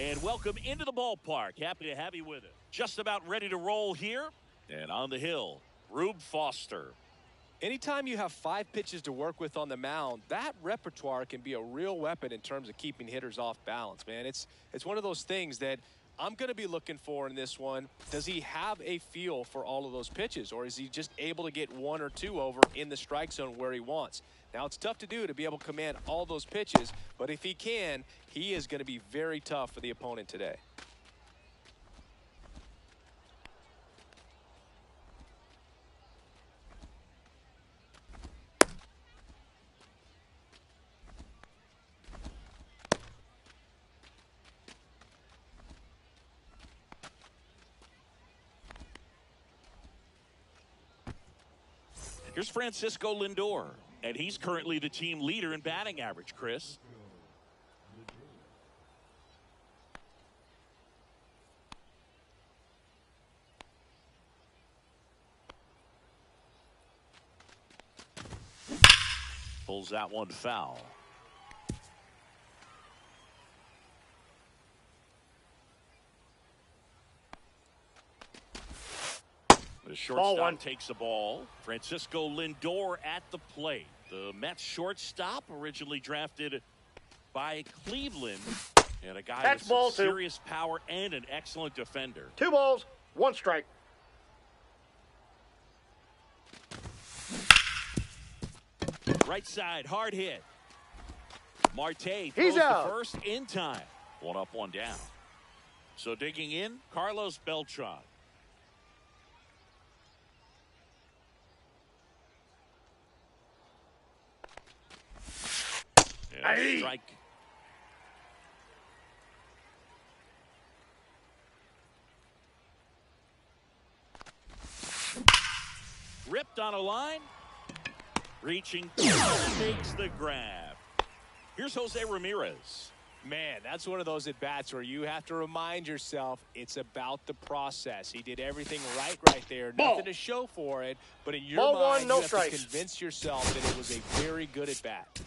And welcome into the ballpark. Happy to have you with us. Just about ready to roll here. And on the hill, Rube Foster. Anytime you have 5 pitches to work with on the mound, that repertoire can be a real weapon in terms of keeping hitters off balance, man. It's one of those things that I'm going to be looking for in this one. Does he have a feel for all of those pitches, or is he just able to get 1 or 2 over in the strike zone where he wants? Now, it's tough to do to be able to command all those pitches, but if he can, he is going to be very tough for the opponent today. Here's Francisco Lindor, and he's currently the team leader in batting average, Chris. Pulls that one foul. The shortstop takes the ball. Francisco Lindor at the plate. The Mets shortstop, originally drafted by Cleveland, and a guy with some serious power and an excellent defender. 2 balls, 1 strike. Right side, hard hit. Marte He's throws out. The first in time. 1 up, 1 down. So digging in, Carlos Beltran. Strike. Ripped on a line. Reaching. Takes the grab. Here's Jose Ramirez. Man, that's one of those at-bats where you have to remind yourself it's about the process. He did everything right there. Nothing to show for it. But in your mind, you have to convince yourself that it was a very good at-bat.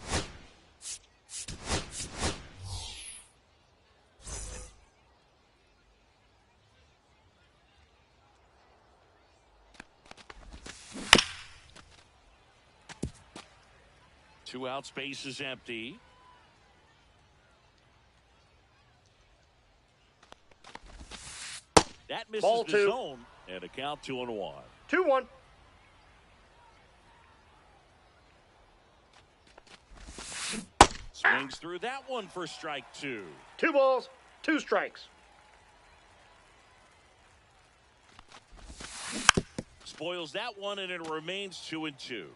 Two outs, base is empty. That misses Ball the 2. zone, and a count 2-1. 2-1. Swings through that one for strike 2. 2 balls, 2 strikes. Spoils that one, and it remains 2-2.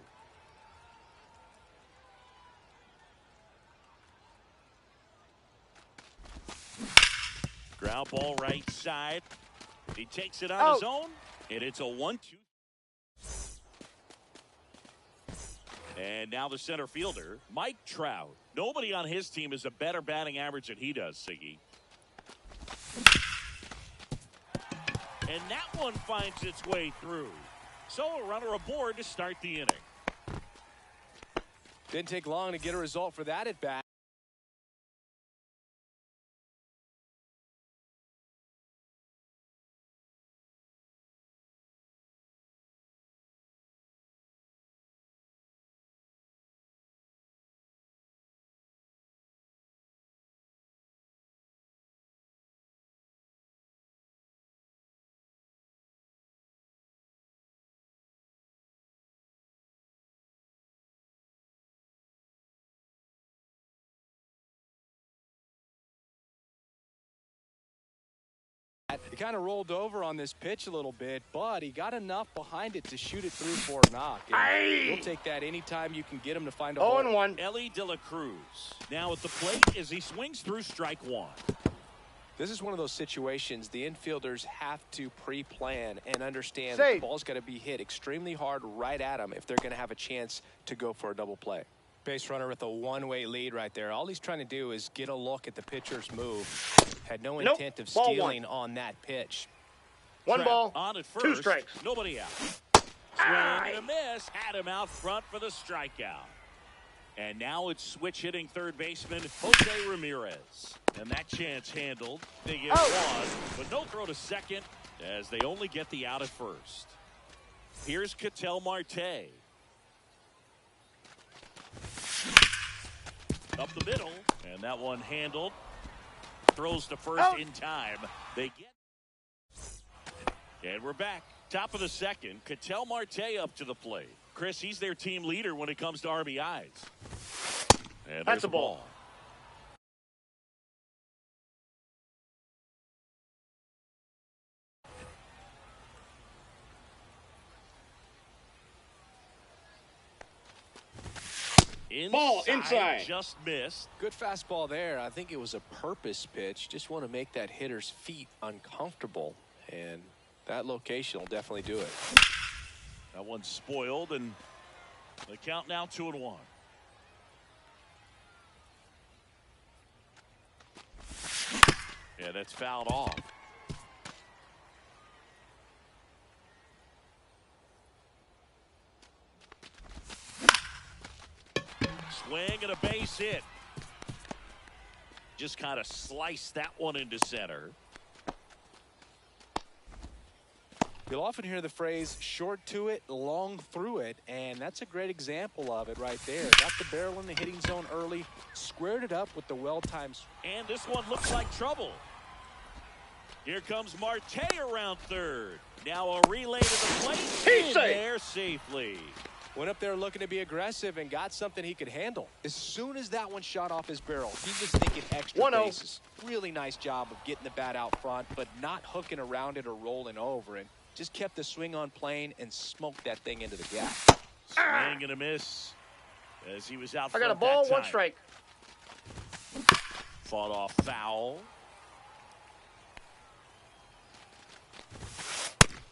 Ground ball right side. He takes it on his own, and it's a 1-2. And now the center fielder, Mike Trout. Nobody on his team has a better batting average than he does, Siggy. And that one finds its way through. So a runner aboard to start the inning. Didn't take long to get a result for that at-bat. He kind of rolled over on this pitch a little bit, but he got enough behind it to shoot it through for a knock. We'll take that anytime you can get him to find a hole. 0-1. Ellie De La Cruz now at the plate as he swings through strike 1. This is one of those situations the infielders have to pre-plan and understand that the ball's got to be hit extremely hard right at them if they're going to have a chance to go for a double play. Base runner with a one-way lead right there. All he's trying to do is get a look at the pitcher's move. Had no intent of stealing on that pitch. 1 ball, on at first, 2 strikes. Nobody out. Swing and a miss. Had him out front for the strikeout. And now it's switch hitting third baseman Jose Ramirez. And that chance handled. They get one, but no throw to second as they only get the out at first. Here's Ketel Marte. Up the middle, and that one handled. Throws to first in time. They get. And we're back. Top of the second. Ketel Marte up to the plate. Chris, he's their team leader when it comes to RBIs. And that's a ball. Ball inside. Just missed. Good fastball there. I think it was a purpose pitch. Just want to make that hitter's feet uncomfortable. And that location will definitely do it. That one's spoiled, and the count now 2-1. Yeah, that's fouled off. Swing and a base hit. Just kind of sliced that one into center. You'll often hear the phrase short to it, long through it, and that's a great example of it right there. Got the barrel in the hitting zone early, squared it up with the well-timed. And this one looks like trouble. Here comes Marte around third. Now a relay to the plate. He's safe. There safely. Went up there looking to be aggressive and got something he could handle. As soon as that one shot off his barrel, he was thinking extra bases. Really nice job of getting the bat out front, but not hooking around it or rolling over it. Just kept the swing on plane and smoked that thing into the gap. Swing and a miss as he was out front. I got a ball, that one time. strike. Fought off foul.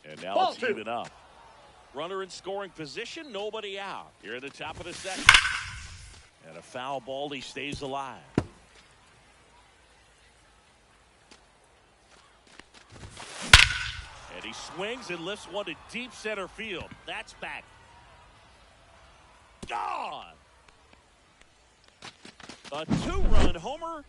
And now Ball it's two. even up. Runner in scoring position, nobody out. Here at the top of the second. And a foul ball, he stays alive. And he swings and lifts one to deep center field. That's back. Gone. A two-run homer.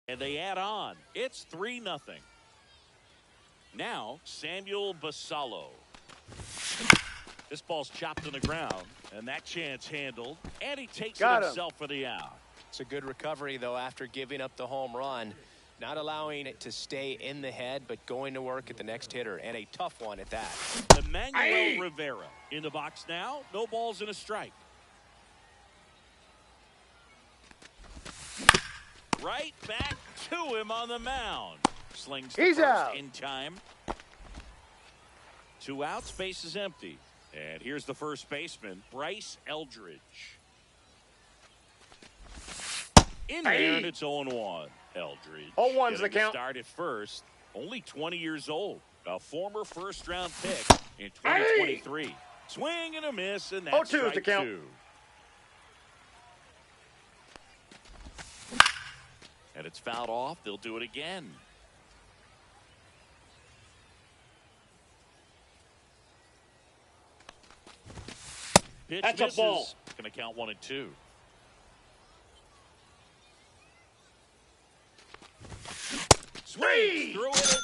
And they add on. It's 3-0. Now, Samuel Basallo. This ball's chopped on the ground, and that chance handled. And he takes it himself for the out. It's a good recovery, though, after giving up the home run. Not allowing it to stay in the head, but going to work at the next hitter, and a tough one at that. Emmanuel Rivera in the box now. No balls and a strike. Right back to him on the mound. Slings He's first out. in time. 2 outs, base is empty. And here's the first baseman, Bryce Eldridge. In there, and it's 0-1. Eldridge. 0-1's the count. Start at first. Only 20 years old. A former first-round pick in 2023. Swing and a miss, and that's 0-2 is the count. 2. And it's fouled off. They'll do it again. Pitch That's misses. a ball. Going to count 1 and 2. Swings through it.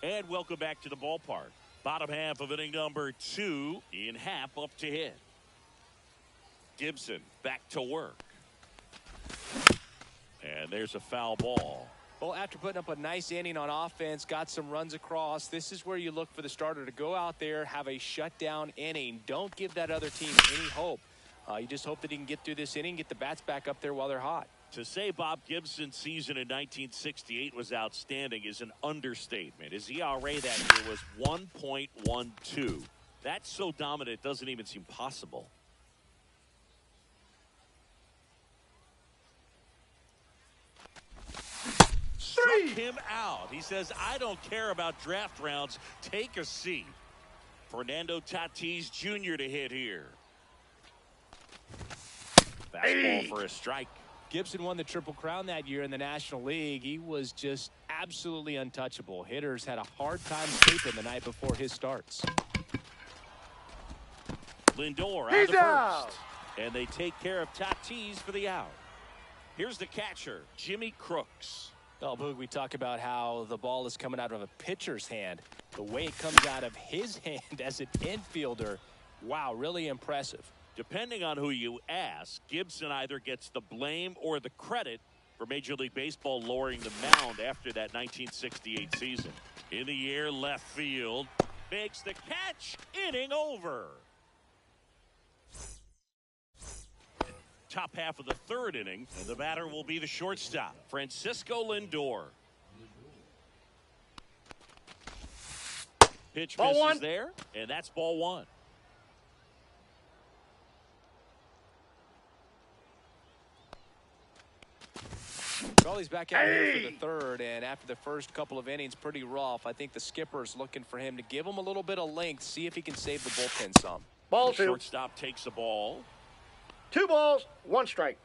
And welcome back to the ballpark. Bottom half of inning number 2 in Happ up to hit. Gibson back to work. And there's a foul ball. Well, after putting up a nice inning on offense, got some runs across, this is where you look for the starter to go out there, have a shutdown inning. Don't give that other team any hope. You just hope that he can get through this inning, get the bats back up there while they're hot. To say Bob Gibson's season in 1968 was outstanding is an understatement. His ERA that year was 1.12. That's so dominant it doesn't even seem possible. Struck him out. He says, I don't care about draft rounds. Take a seat. Fernando Tatis Jr. to hit here. Fastball for a strike. Gibson won the Triple Crown that year in the National League. He was just absolutely untouchable. Hitters had a hard time escaping the night before his starts. Lindor out the first. And they take care of Tatis for the out. Here's the catcher, Jimmy Crooks. Oh, Boog, we talk about how the ball is coming out of a pitcher's hand. The way it comes out of his hand as an infielder, wow, really impressive. Depending on who you ask, Gibson either gets the blame or the credit for Major League Baseball lowering the mound after that 1968 season. In the air, left field, makes the catch, inning over. Top half of the third inning, and the batter will be the shortstop, Francisco Lindor. Pitch misses there, and that's ball one. Well, he's back out here for the third, and after the first couple of innings, pretty rough. I think the skipper's looking for him to give him a little bit of length, see if he can save the bullpen some. Ball the two. Shortstop takes the ball. 2 balls, 1 strike.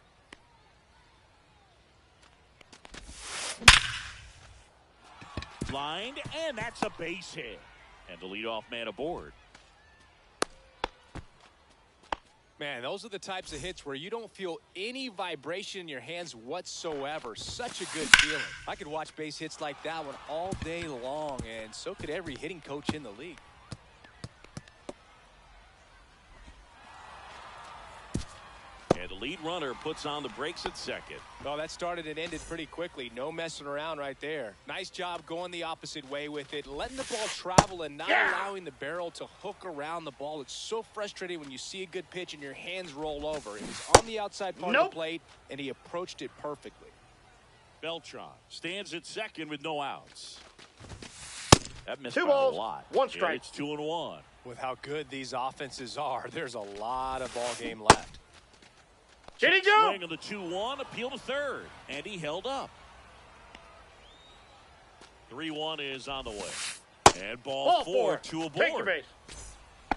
Lined, and that's a base hit. And the leadoff man aboard. Man, those are the types of hits where you don't feel any vibration in your hands whatsoever. Such a good feeling. I could watch base hits like that one all day long, and so could every hitting coach in the league. And the lead runner puts on the brakes at second. Well, that started and ended pretty quickly. No messing around right there. Nice job going the opposite way with it, letting the ball travel and not allowing the barrel to hook around the ball. It's so frustrating when you see a good pitch and your hands roll over. It was on the outside part of the plate, and he approached it perfectly. Beltran stands at second with no outs. That missed 2 by balls, a lot. 1 strike. It's 2-1. With how good these offenses are, there's a lot of ball game left. Did he go? Swing on the 2-1, appeal to third, and he held up. 3-1 is on the way. And ball 4, 2 aboard. Take your base.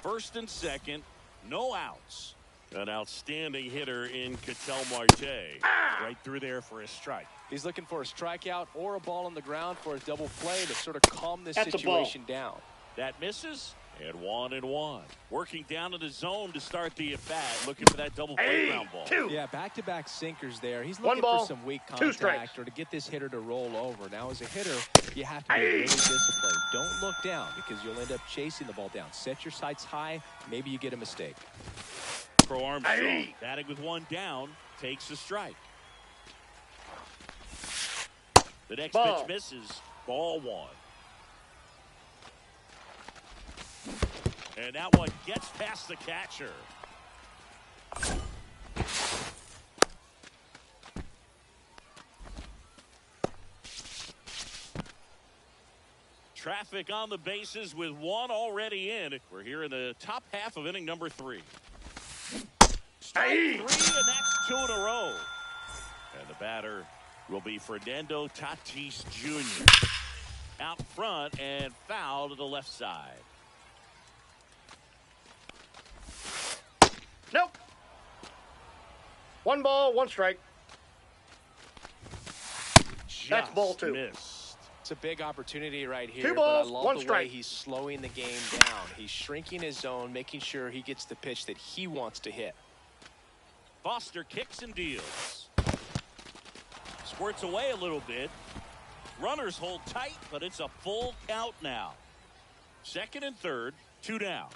First and second, no outs. An outstanding hitter in Ketel Marte. Right through there for a strike. He's looking for a strikeout or a ball on the ground for a double play to sort of calm this situation down. That misses. And 1-1. Working down in the zone to start the at-bat. Looking for that double play ground ball. 2. Yeah, back-to-back sinkers there. He's looking for some weak contact or to get this hitter to roll over. Now, as a hitter, you have to be really disciplined. Don't look down because you'll end up chasing the ball down. Set your sights high. Maybe you get a mistake. Pro Armstrong, batting with 1 down, takes the strike. The next pitch misses. Ball 1. And that one gets past the catcher. Traffic on the bases with 1 already in. We're here in the top half of inning number 3. Strike 3, and that's 2 in a row. And the batter will be Fernando Tatis Jr. Out front and foul to the left side. Nope. 1 ball, 1 strike. That's ball 2. Missed. It's a big opportunity right here. 2 balls, but I love 1 the strike. way he's slowing the game down. He's shrinking his zone, making sure he gets the pitch that he wants to hit. Foster kicks and deals. Squirts away a little bit. Runners hold tight, but it's a full count now. Second and third, 2 down.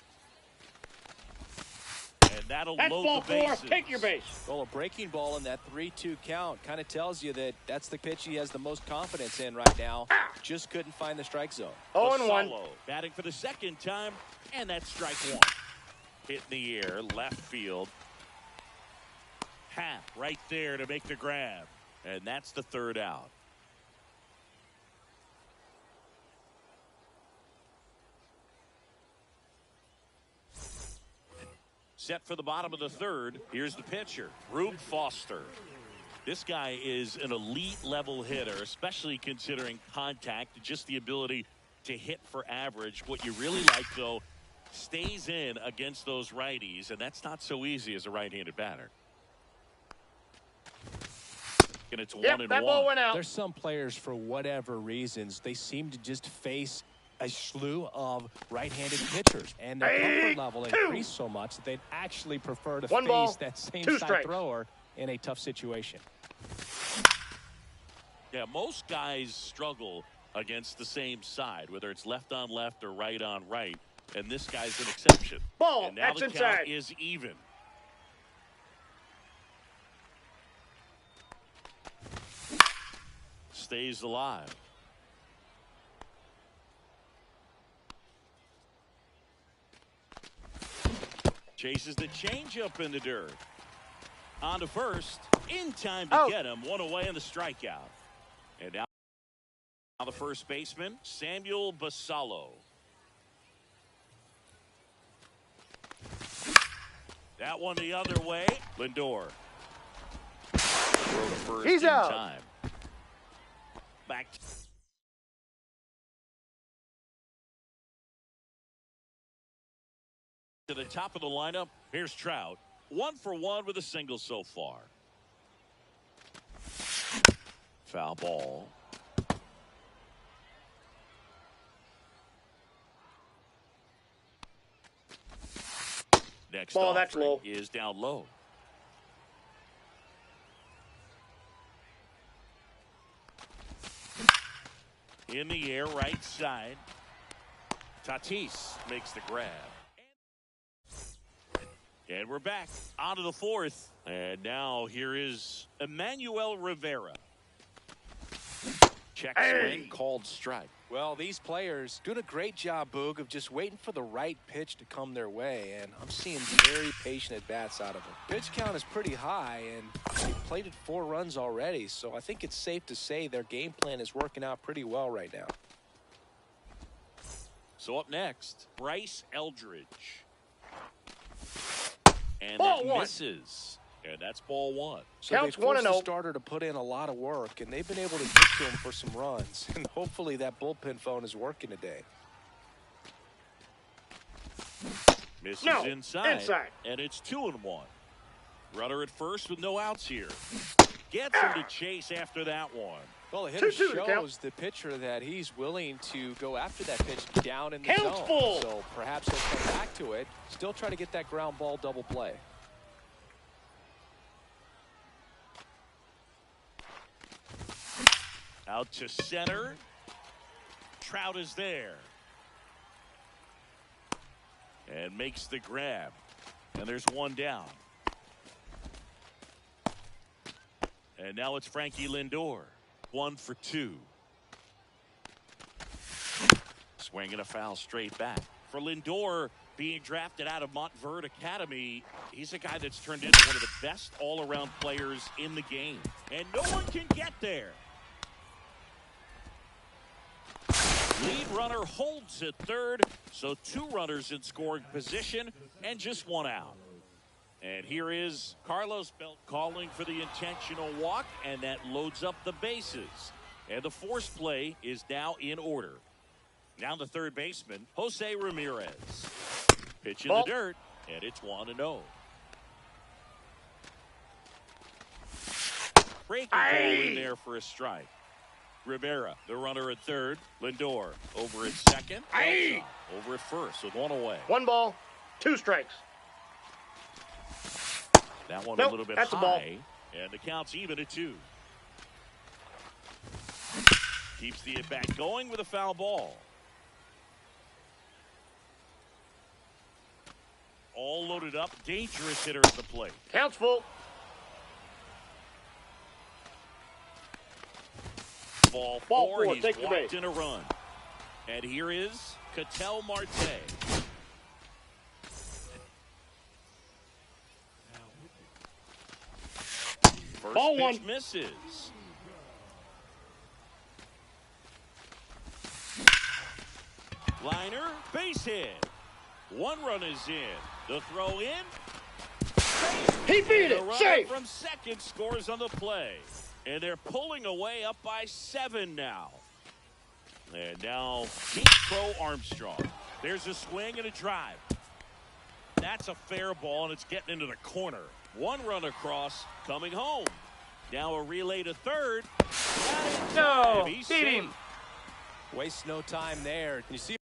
And that'll load ball the bases. 4. Take your base. Well, a breaking ball in that 3-2 count kind of tells you that that's the pitch he has the most confidence in right now. Just couldn't find the strike zone. 0-1. Batting for the second time, and that's strike 1. Hit in the air, left field. path right there to make the grab. And that's the third out. Set for the bottom of the third. Here's the pitcher, Rube Foster. This guy is an elite level hitter, especially considering contact, just the ability to hit for average. What you really like, though, stays in against those righties, and that's not so easy as a right-handed batter. And it's 1-1. That ball went out. There's some players, for whatever reasons, they seem to just face a slew of right-handed pitchers, and their comfort level increased so much that they'd actually prefer to face that same side thrower in a tough situation. Yeah, most guys struggle against the same side, whether it's left on left or right on right, and this guy's an exception. Ball, and now that's the inside. count is even. Stays alive. Chases the changeup in the dirt. On to first. In time to get him. One away in the strikeout. And now the first baseman, Samuel Basallo. That one the other way. Lindor. Throw to first. He's out. Time. Back to the top of the lineup. Here's Trout. 1 for 1 with a single so far. Foul ball. Next ball, that's low. Is down low. In the air, right side. Tatis makes the grab. And we're back onto the fourth. And now here is Emmanuel Rivera. Check swing, called strike. Well, these players doing a great job, Boog, of just waiting for the right pitch to come their way, and I'm seeing very patient at-bats out of them. Pitch count is pretty high, and they've plated 4 runs already, so I think it's safe to say their game plan is working out pretty well right now. So up next, Bryce Eldridge. And ball that misses. And that's ball 1. So they forced the starter to put in a lot of work, and they've been able to get to him for some runs. And hopefully that bullpen phone is working today. Misses inside. And it's 2-1. Runner at first with no outs here. Gets him to chase after that one. Well, the hitter shows the pitcher that he's willing to go after that pitch down in the zone. Full. So perhaps he'll come back to it. Still try to get that ground ball double play. Out to center. Trout is there. And makes the grab. And there's one down. And now it's Frankie Lindor. 1 for 2. Swinging a foul straight back. For Lindor, being drafted out of Montverde Academy, he's a guy that's turned into one of the best all-around players in the game. And no one can get there. Lead runner holds at third, so 2 runners in scoring position and just 1 out. And here is Carlos Belt calling for the intentional walk, and that loads up the bases. And the force play is now in order. Now the third baseman, Jose Ramirez. Pitch in the dirt, and it's 1-0. Breaking ball in there for a strike. Rivera, the runner at third. Lindor over at second. Over at first with 1 away. 1 ball, 2 strikes. That one a little bit high. And the count's even at 2. Keeps the at-bat going with a foul ball. All loaded up. Dangerous hitter at the plate. Count's full. Ball 4. He's walked in a run. And here is Ketel Marte. First Ball pitch one. misses. Liner, base hit. One run is in. The throw in. He beat it. Safe. From second scores on the play. And they're pulling away up by 7 now. And now Pete Crow Armstrong. There's a swing and a drive. That's a fair ball, and it's getting into the corner. One run across, coming home. Now a relay to third. No, He's beat him. Waste no time there. You see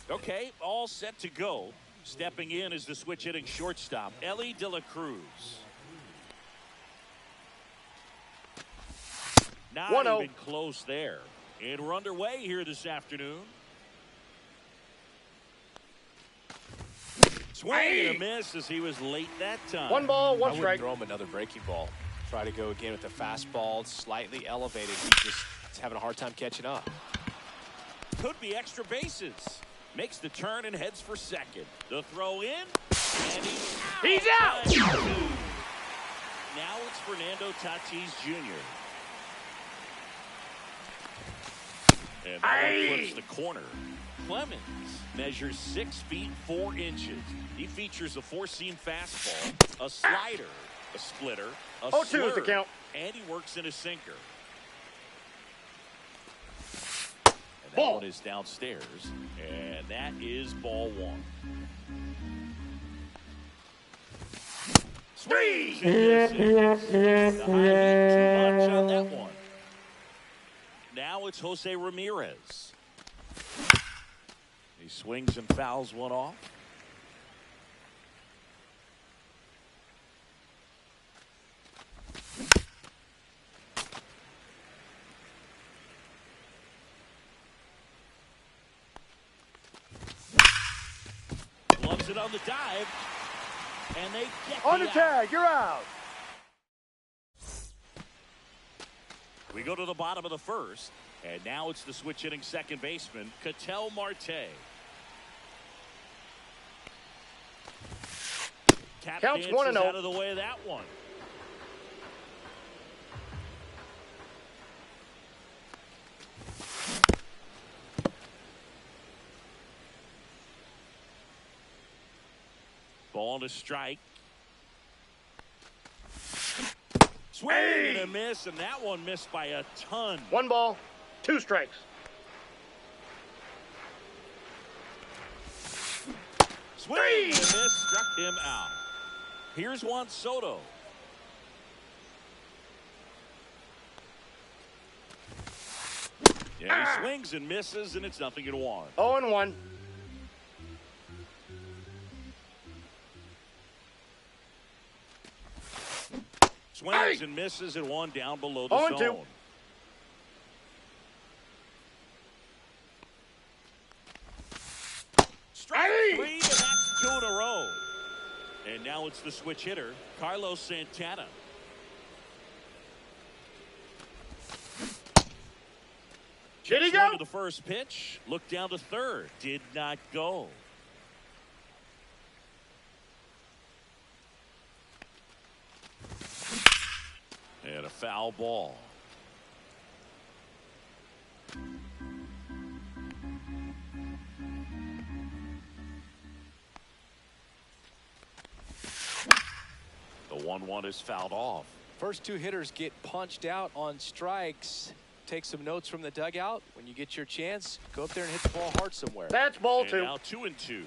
Okay, all set to go. Stepping in is the switch hitting shortstop, Elly De La Cruz. Not 1-0. even close there. And we're underway here this afternoon. Swing and a miss as he was late that time. 1 ball, 1 I strike. wouldn't throw him another breaking ball. Try to go again with the fastball, slightly elevated. He's just having a hard time catching up. Could be extra bases. Makes the turn and heads for second. The throw in. And He's out! Now it's Fernando Tatis Jr. And that one flips the corner. Clemens measures 6 feet 4 inches. He features a 4-seam fastball, a slider, a splitter, a 0-2 slurve, is the count. and he works in a sinker. And that Ball. one is downstairs, and that is ball 1. Swings and misses. The high heat too much on that one. Now it's Jose Ramirez. He swings and fouls one off. Gloves it on the dive. And they get On the the out. tag, you're out. We go to the bottom of the first. And now it's the switch hitting second baseman, Ketel Marte. Tap Counts dances 1-0. out of the way of that one. Ball to strike. Swing and a miss, and that one missed by a ton. 1 ball, 2 strikes. Swing and a miss, struck him out. Here's Juan Soto. Yeah, he swings and misses, and it's 0-1. 0-1. Swings and misses, and one down below the 0-2. zone. Strike 3, and that's 2 in a row. And now it's the switch hitter, Carlos Santana. Did he Swung go? to the first pitch, looked down to third, did not go. And a foul ball. The 1-1 is fouled off. First 2 hitters get punched out on strikes. Take some notes from the dugout. When you get your chance, go up there and hit the ball hard somewhere. That's ball And 2. now 2-2.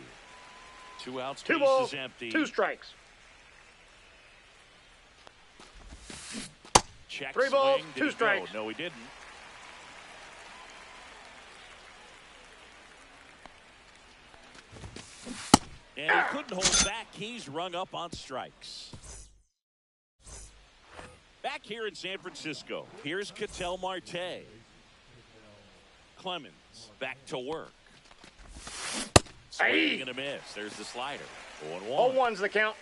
2 outs, 2 base balls, is empty. 2 strikes. Check 3 balls, swing. Did 2 he strikes. go? No, he didn't. And he couldn't hold back. He's rung up on strikes. Back here in San Francisco, here's Ketel Marte. Clemens back to work. Swing and a miss. There's the slider. 0-1. 0-1's the count.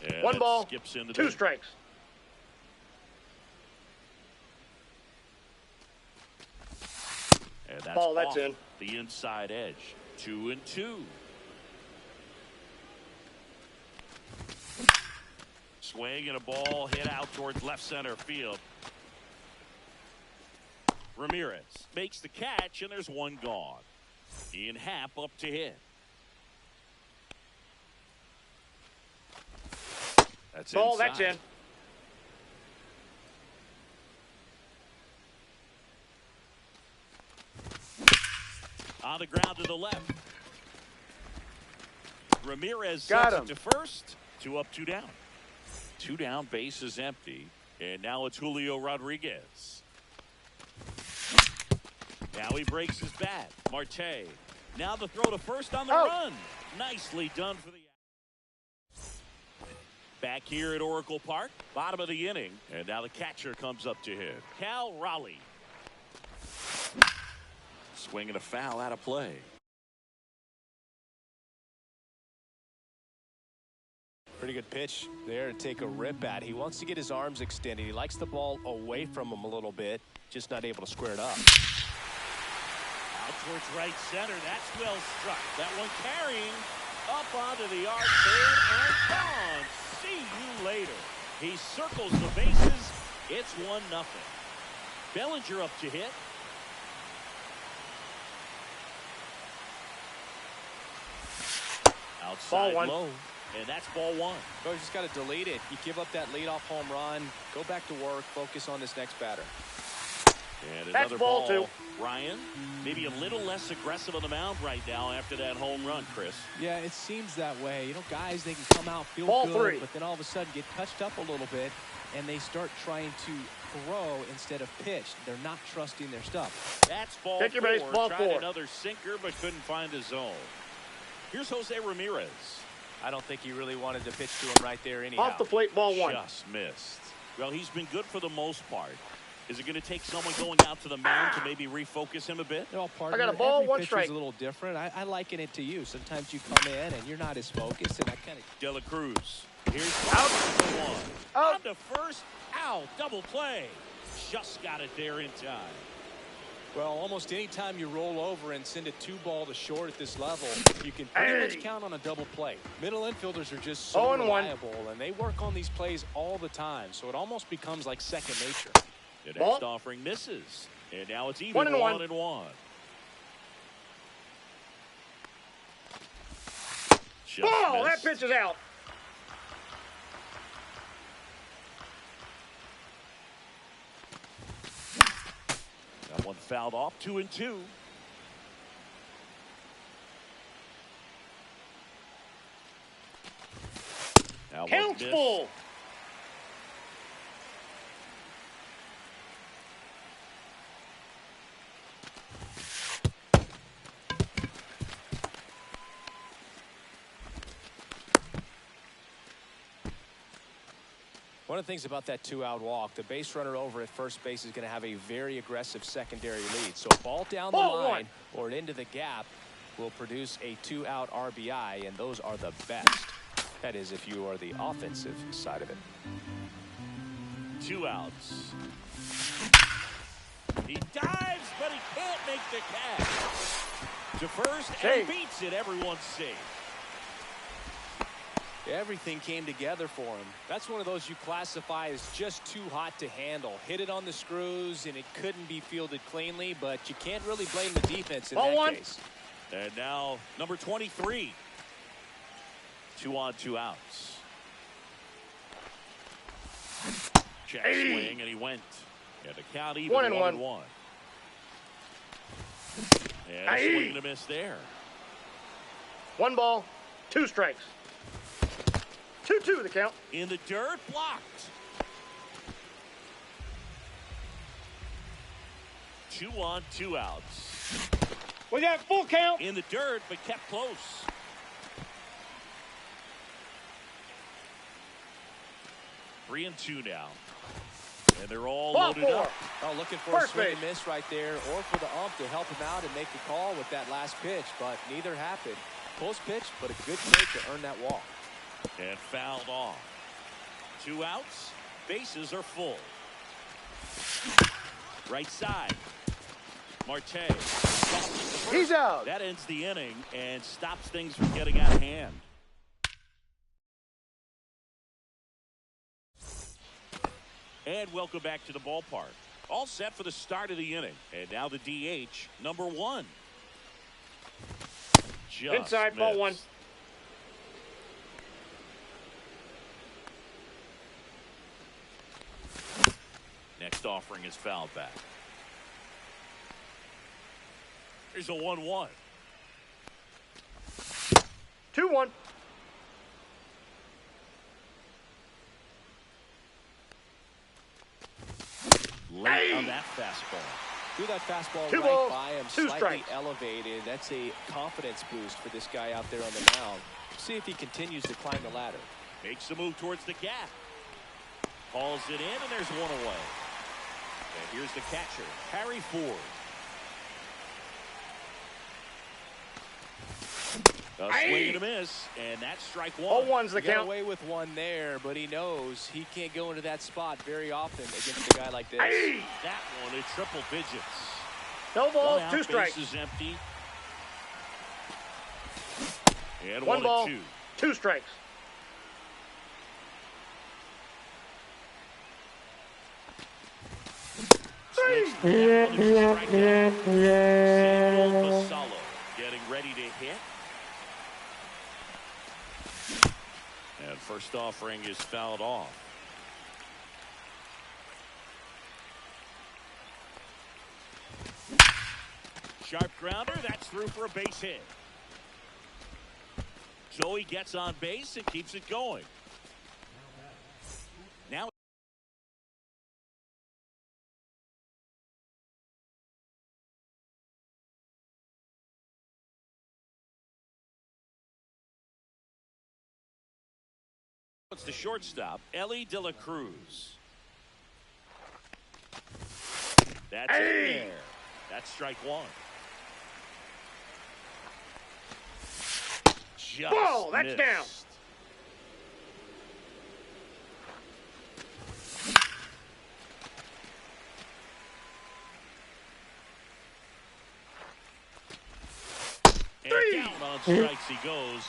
And 1 that ball, skips into 2 the strikes. And that's Ball, that's off in. the inside edge. 2-2. Swing and a ball hit out towards left center field. Ramirez makes the catch, and there's one gone. Ian Happ up to hit. That's Ball, inside. that's in. On the ground to the left. Ramirez Got sets him. it to first. 2 up, 2 down. 2 down, base is empty. And now it's Julio Rodriguez. Now he breaks his bat. Marte. Now the throw to first on the run. Nicely done for the... Back here at Oracle Park, bottom of the inning. And now the catcher comes up to hit. Cal Raleigh. Swinging a foul out of play. Pretty good pitch there to take a rip at. He wants to get his arms extended. He likes the ball away from him a little bit, just not able to square it up. Out towards right center. That's well struck. That one carrying up onto the arcade and gone. See you later. He circles the bases. It's 1-0. Bellinger up to hit. Outside low. And that's ball 1. So you just got to delete it. You give up that leadoff home run. Go back to work. Focus on this next batter. And another ball 2. Ryan, maybe a little less aggressive on the mound right now after that home run, Chris. Yeah, it seems that way. You know, guys, they can come out, feel ball good, 3. but then all of a sudden get touched up a little bit, and they start trying to throw instead of pitch. They're not trusting their stuff. That's ball Take 4. your base, ball Tried 4. another sinker, but couldn't find a zone. Here's Jose Ramirez. I don't think he really wanted to pitch to him right there anyhow. Off the plate, ball 1. Just missed. Well, he's been good for the most part. Is it going to take someone going out to the mound to maybe refocus him a bit? No, partner, I got a ball, every 1 pitcher's strike. a little different. I liken it to you. Sometimes you come in and you're not as focused, and I kind of... De La Cruz. Here's Out. one. Out. On to first. Out. Double play. Just got it there in time. Well, almost any time you roll over and send a 2-ball to short at this level, you can pretty much count on a double play. Middle infielders are just so 0-1. reliable, and they work on these plays all the time, so it almost becomes like second nature. The next Ball. offering misses. And now it's even 1-1. 1-1. Just Ball! That missed. pitch is out. That one fouled off. 2-2. Now one Counts miss. full. One of the things about that 2-out walk, the base runner over at first base is going to have a very aggressive secondary lead. So a ball down the Ball line or into the gap will produce a 2-out RBI, and those are the best. That is, if you are the offensive side of it. 2 outs. He dives, but he can't make the catch. To first and Safe. beats it. Everyone's safe. Everything came together for him. That's one of those you classify as just too hot to handle. Hit it on the screws, and it couldn't be fielded cleanly, but you can't really blame the defense in Ball that 1. case. And now number 23. 2 on, 2 outs. Check swing, and he went. And the count even 1-1. 1-1. And a swing and a miss there. 1 ball, 2 strikes. 2-2 the count. In the dirt, blocked. 2 on, 2 outs. We got full count. In the dirt, but kept close. Three and 2 now. And they're all Ball loaded 4. up. Oh, looking for First a swing base. and miss right there, or for the ump to help him out and make the call with that last pitch, but neither happened. Close pitch, but a good play to earn that walk. And fouled off. 2 outs. Bases are full. Right side. Marte. He's out. That ends the inning and stops things from getting out of hand. And welcome back to the ballpark. All set for the start of the inning. And now the DH, number 1. Just Inside, ball 1. missed. Next offering is fouled back. Here's a 1-1. 2-1. late on that fastball. Threw that fastball Two right balls, by him, two slightly strikes. elevated. That's a confidence boost for this guy out there on the mound. See if he continues to climb the ladder. Makes a move towards the gap. Calls it in, and there's one away. And here's the catcher, Harry Ford. A swing and a miss, and that's strike one. 0-1's the He got count. away with one there, but he knows he can't go into that spot very often against a guy like this. That one at triple digits. No balls, One out, 2 strikes. Base is empty. And 1 ball, 1-2. 2 strikes. Samuel Vassallo getting ready to hit. And first offering is fouled off. Sharp grounder, that's through for a base hit. So he gets on base and keeps it going. Now it's the shortstop, Elly De La Cruz. That's in there. That's strike one. Just Ball, that's missed. down. And down on strikes he goes.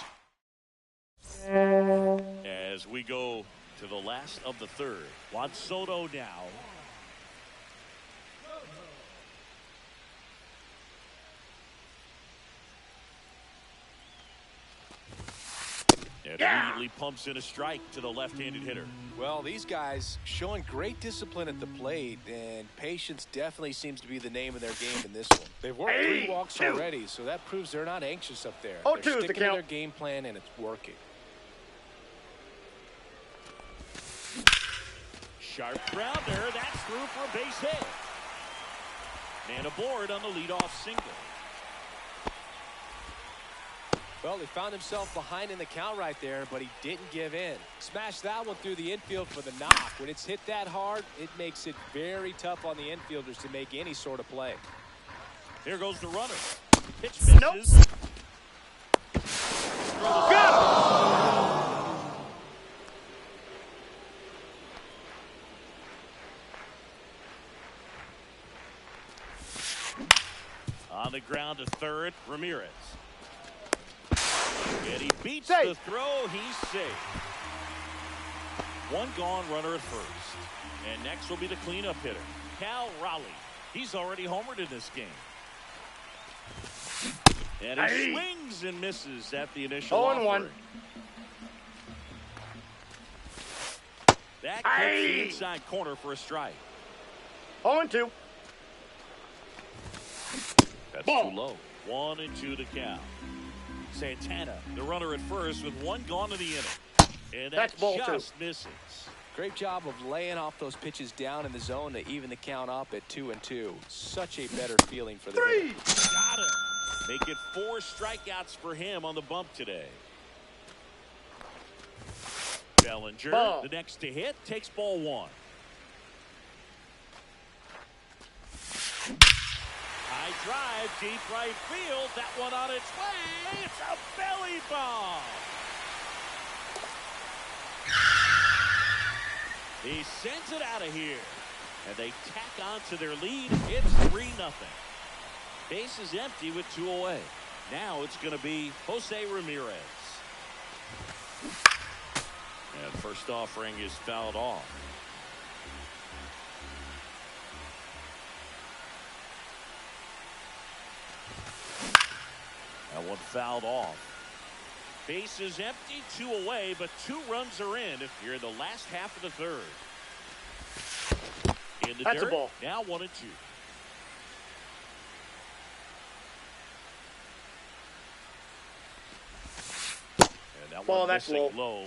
As we go to the last of the third. Juan Soto now. And immediately pumps in a strike to the left-handed hitter. Well, these guys showing great discipline at the plate, and patience definitely seems to be the name of their game in this one. They've worked 3 walks already, so that proves they're not anxious up there. 0-2 They're is the sticking to count. their game plan, and it's working. Sharp grounder, that's through for a base hit. And aboard on the leadoff single. Well, he found himself behind in the count right there, but he didn't give in. Smashed that one through the infield for the knock. When it's hit that hard, it makes it very tough on the infielders to make any sort of play. Here goes the runner. Pitch misses. On the ground to third, Ramirez. And he beats the throw. He's safe. One gone, runner at first. And next will be the cleanup hitter, Cal Raleigh. He's already homered in this game. And he swings and misses at the initial offering. 0-1. That gets the inside corner for a strike. 0-2. That's Ball. too low. 1-2 to count. Santana, the runner at first with one gone in the inning. And that That's ball just misses. Great job of laying off those pitches down in the zone to even the count up at 2-2. Such a better feeling for the hitter. Got him. Make it 4 strikeouts for him on the bump today. Bellinger, Ball. the next to hit, takes ball 1. High drive, deep right field. That one on its way. It's a belly bomb. He sends it out of here. And they tack on to their lead. It's 3-0. Base is empty with 2 away. Now it's going to be Jose Ramirez. And first offering is fouled off. That one fouled off. Base is empty, 2 away, but 2 runs are in here in the last half of the third. In the That's dirt, a ball. now 1-2. And that Ball, one that's missing low.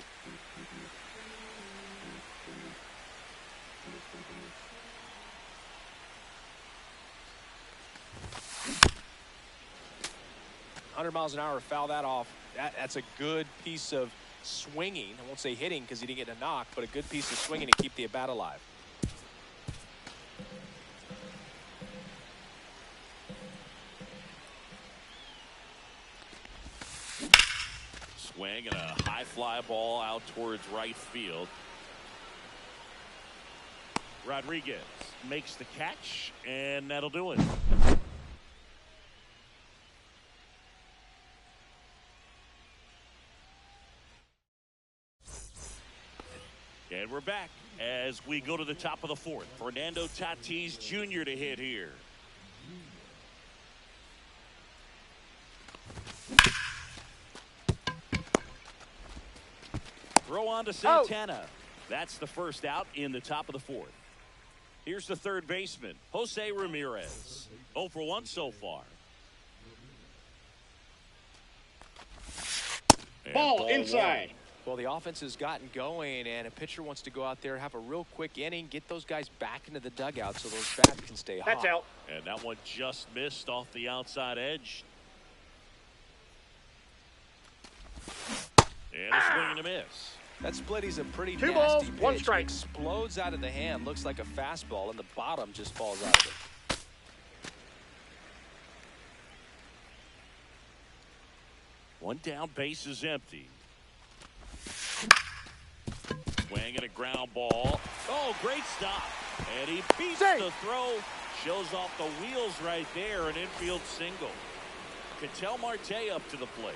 100 miles an hour, foul that off. That's a good piece of swinging. I won't say hitting because he didn't get a knock, but a good piece of swinging to keep the at-bat alive. Swing and a high fly ball out towards right field. Rodriguez makes the catch, and that'll do it. And we're back as we go to the top of the fourth. Fernando Tatis Jr. to hit here. Throw on to Santana. Oh. That's the first out in the top of the fourth. Here's the third baseman, Jose Ramirez. 0 for 1 so far. Ball inside. Well, the offense has gotten going, and a pitcher wants to go out there, have a real quick inning, get those guys back into the dugout so those bats can stay hot. That's out. And that one just missed off the outside edge. And a swing and a miss. That split is a pretty nasty 2 balls, pitch. 1 strike. Explodes out of the hand, looks like a fastball, and the bottom just falls out of it. One down, base is empty. Swing and a ground ball. Oh, great stop. And he beats the throw. Shows off the wheels right there. An infield single. Ketel Marte up to the plate.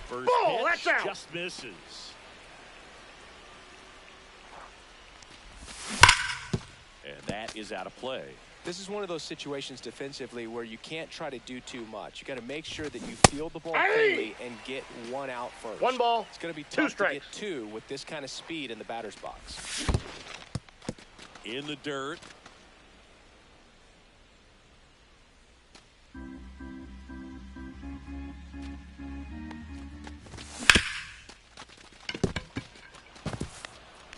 First ball, pitch that's out. Just misses. And that is out of play. This is one of those situations defensively where you can't try to do too much. You got to make sure that you field the ball cleanly and get one out first. 1 ball. It's going to be tough to get 2 with this kind of speed in the batter's box. In the dirt.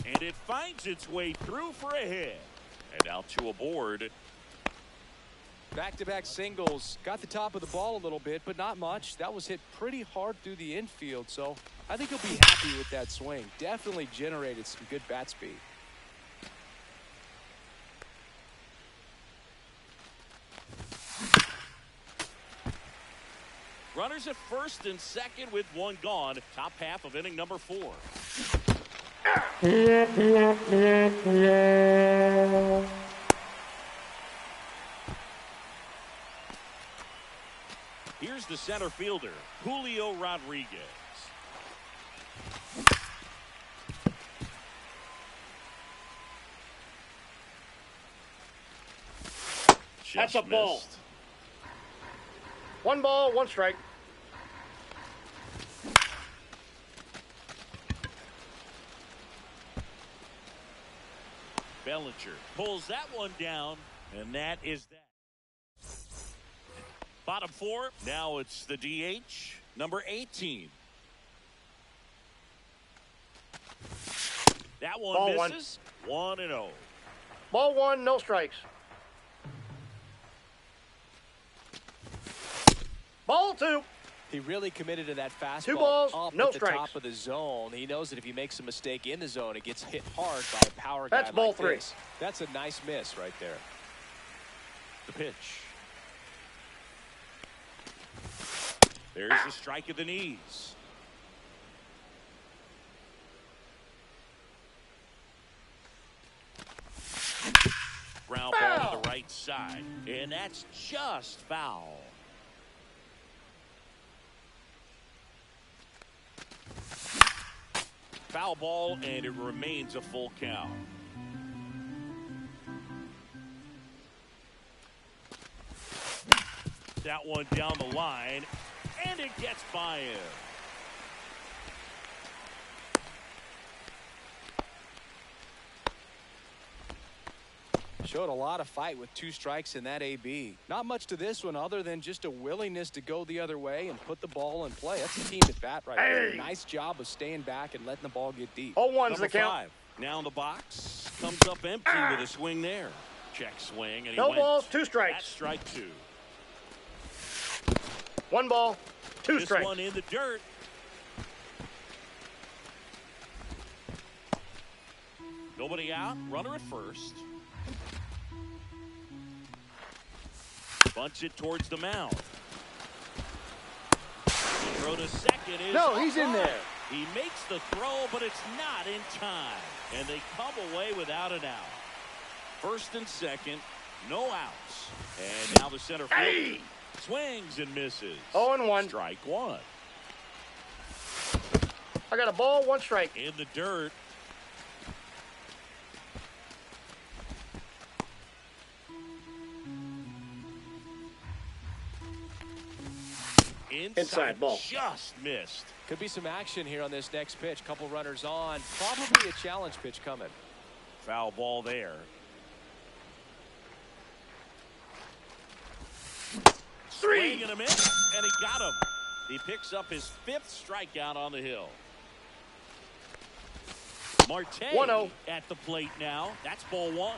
And it finds its way through for a hit. And out to a board. Back-to-back singles. Got the top of the ball a little bit, but not much. That was hit pretty hard through the infield, so I think he'll be happy with that swing. Definitely generated some good bat speed. Runners at first and second with 1 gone. Top half of inning number 4. Here's the center fielder, Julio Rodriguez. That's a ball. 1 ball, 1 strike. Bellinger pulls that one down, and that is that. Bottom 4, now it's the DH, number 18. That one ball misses. 1-0. Ball 1, no strikes. Ball 2. He really committed to that fastball. 2 balls, up no at the strikes. top of the zone. He knows that if he makes a mistake in the zone, it gets hit hard by a power guy. That's ball like 3. This. That's a nice miss right there. The pitch. There's the strike of the knees. Ground ball to the right side, and that's just foul. Foul ball, and it remains a full count. That one down the line, and it gets by him. Showed a lot of fight with 2 strikes in that AB. Not much to this one other than just a willingness to go the other way and put the ball in play. That's a team at bat right there. Nice job of staying back and letting the ball get deep. 0-1's the count. 5. Now in the box. Comes up empty with a swing there. Check swing. And he no went. balls, 2 strikes. That's strike 2. 1 ball, 2 This strikes. one in the dirt. Nobody out. Runner at first. Bunch it towards the mound. Throw to second is No, he's in there. He makes the throw, but it's not in time. And they come away without an out. First and second, no outs. And now the center field swings and misses. 0-1. Strike one. I got a ball, 1 strike. In the dirt. Inside ball. Just missed. Could be some action here on this next pitch. Couple runners on. Probably a challenge pitch coming. Foul ball there. Swing and a miss, and he got him. He picks up his 5th strikeout on the hill. Marte 1-0. at the plate now. That's ball 1.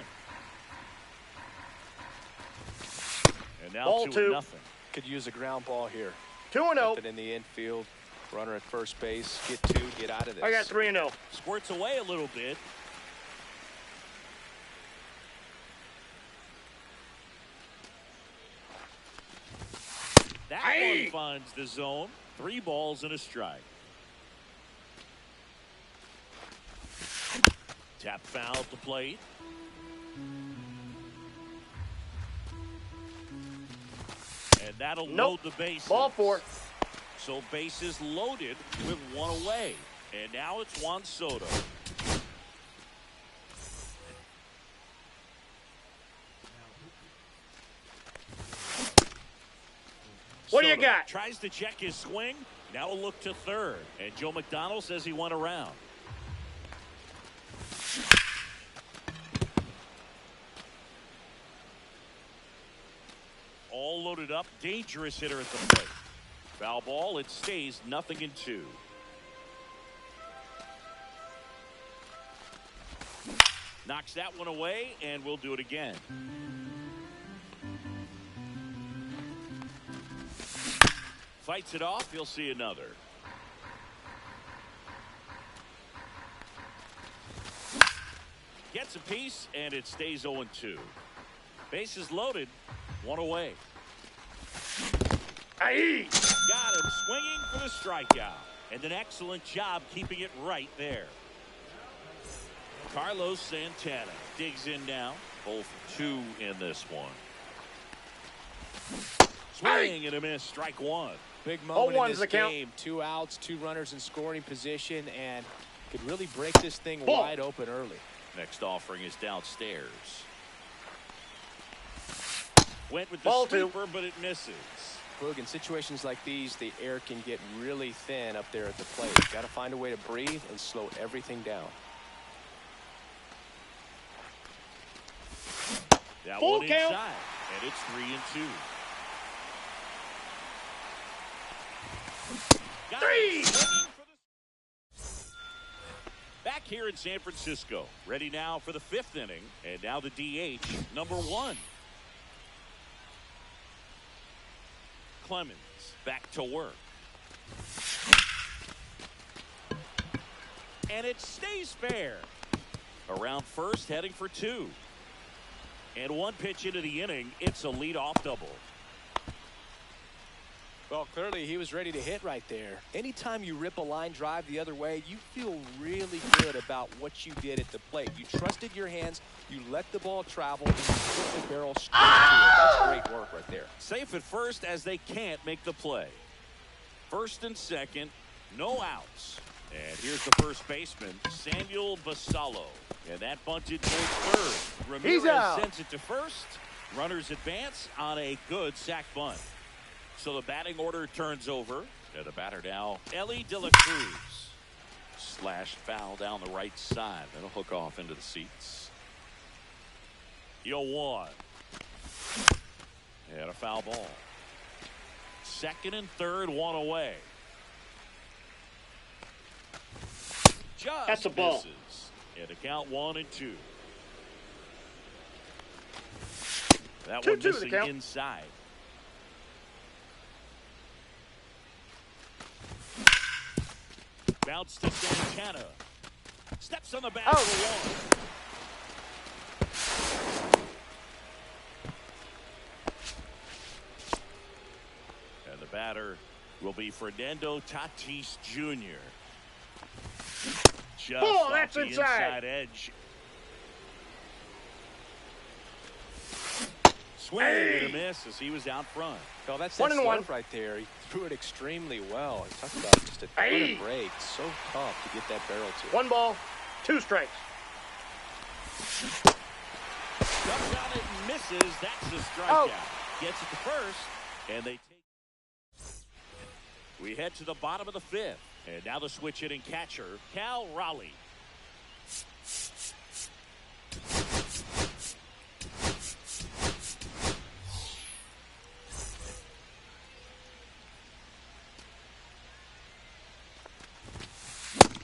And now Ball 2. 2-0. Could use a ground ball here. 2-0. Left it in the infield. Runner at first base. Get 2. Get out of this. I got 3-0. Squirts away a little bit. That one finds the zone. 3 balls and a strike. Tap foul at the plate. And that'll load the bases. Ball 4. So bases loaded with 1 away. And now it's Juan Soto. What do you Soto got? Tries to check his swing. Now a look to third. And Joe McDonald says he went around. All loaded up. Dangerous hitter at the plate. Foul ball. It stays 0-2. Knocks that one away, and we'll do it again. Fights it off. He'll see another. Gets a piece, and it stays 0-2. Bases loaded. 1 away. Got him swinging for the strikeout. And an excellent job keeping it right there. Carlos Santana digs in now. 0 for 2 in this one. Swing and a miss. Strike 1. Big moment in this game. 2 outs, 2 runners in scoring position, and could really break this thing wide open early. Next offering is downstairs. Went with the Ball sweeper, but it misses. Boog, in situations like these, the air can get really thin up there at the plate. Got to find a way to breathe and slow everything down. That Full one count. inside, and it's 3-2. Got 3. Back here in San Francisco, ready now for the 5th inning, and now the DH, number 1. Clemens back to work. And it stays fair. Around first, heading for 2. And 1 pitch into the inning, it's a leadoff double. Well, clearly he was ready to hit right there. Anytime you rip a line drive the other way, you feel really good about what you did at the plate. You trusted your hands, you let the ball travel, and you put the barrel straight to it. That's great work right there. Safe at first as they can't make the play. First and second, no outs. And here's the first baseman, Samuel Basallo. And that bunted towards third. Ramirez sends it to first. Runners advance on a good sac bunt. So the batting order turns over. And the batter now, Elly De La Cruz. Slash foul down the right side. That'll hook off into the seats. 0-1. And a foul ball. Second and third, 1 away. Just That's a ball. misses. And a count 1-2. That one 2-2 the missing count. inside. Bounce to Santana. Steps on the bat Oh. for one. And the batter will be Fernando Tatis Jr. Just off that's the inside edge. Swing and a miss as he was out front. Well, that's One that and one. stuff right there. He threw it extremely well. He talked about just a ton of break. So tough to get that barrel to. 1 ball, 2 strikes. Ducks on it and misses. That's the strikeout. Out. Gets it to first, and they take. We head to the bottom of the 5th, and now the switch hitting catcher, Cal Raleigh.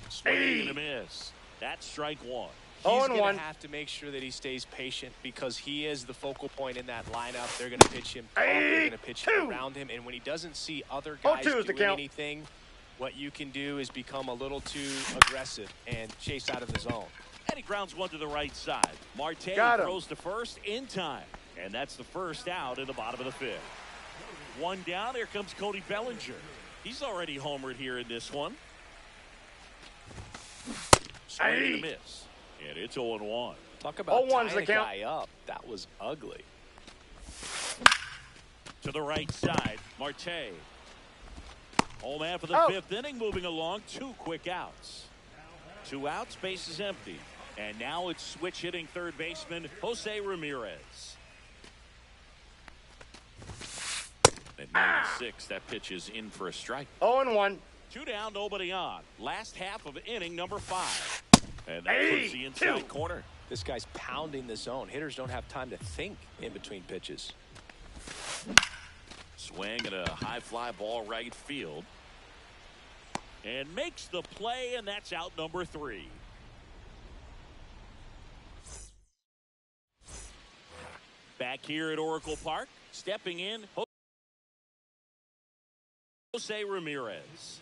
Swing and a miss. That's strike one. He's 0-1. going to have to make sure that he stays patient because he is the focal point in that lineup. They're going to pitch him tough. They're going to pitch around him. And when he doesn't see other guys 0-2 is the doing count. anything, what you can do is become a little too aggressive and chase out of the zone. And he grounds one to the right side. Marte Got him. throws to first in time. And that's the first out in the bottom of the 5th. One down. Here comes Cody Bellinger. He's already homered here in this one. Swing and a miss. And it's 0-1. Talk about 0-1's tying the a count. guy up. That was ugly. To the right side, Marte. Home man for the Oh. 5th inning, moving along. 2 quick outs. 2 outs, base is empty. And now it's switch hitting third baseman Jose Ramirez. At 96, that pitch is in for a strike. 0-1. 2 down, nobody on. Last half of inning number 5. And that puts the inside corner. This guy's pounding the zone. Hitters don't have time to think in between pitches. Swing and a high fly ball right field. And makes the play, and that's out number 3. Back here at Oracle Park, stepping in, Jose Ramirez.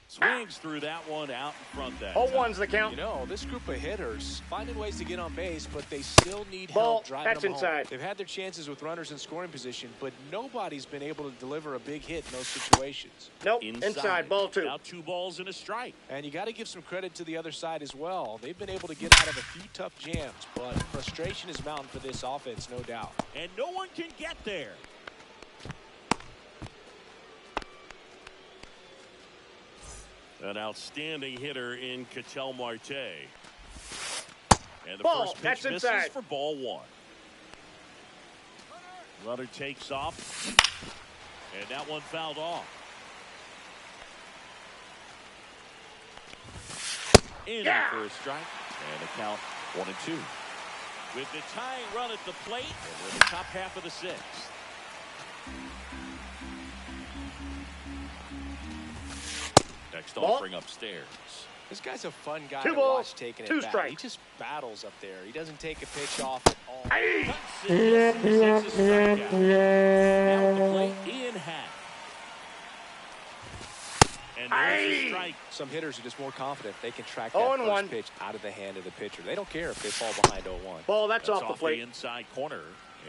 Swings through that one out in front that 0-1's the count. You know, this group of hitters finding ways to get on base, but they still need Ball, help driving that's them inside. home. They've had their chances with runners in scoring position, but nobody's been able to deliver a big hit in those situations. Nope, inside. Ball 2. Now 2 balls and a strike. And you got to give some credit to the other side as well. They've been able to get out of a few tough jams, but frustration is mounting for this offense, no doubt. And no one can get there. An outstanding hitter in Ketel Marte. And the Ball, first pitch that's misses inside. for ball 1. Runner takes off. And that one fouled off. In for a strike. And a count 1-2. With the tying run at the plate, and we're in the top half of the 6th. Next Ball. offering upstairs. This guy's a fun guy 2 to balls, watch taking 2 it back. strikes. He just battles up there. He doesn't take a pitch off at all. Cuts it, misses, a strikeout. Now at the plate, Ian Happ. And there's a strike. Some hitters are just more confident they can track 0-1. that first pitch out of the hand of the pitcher. They don't care if they fall behind 0-1. Ball, that's off the the plate. inside corner.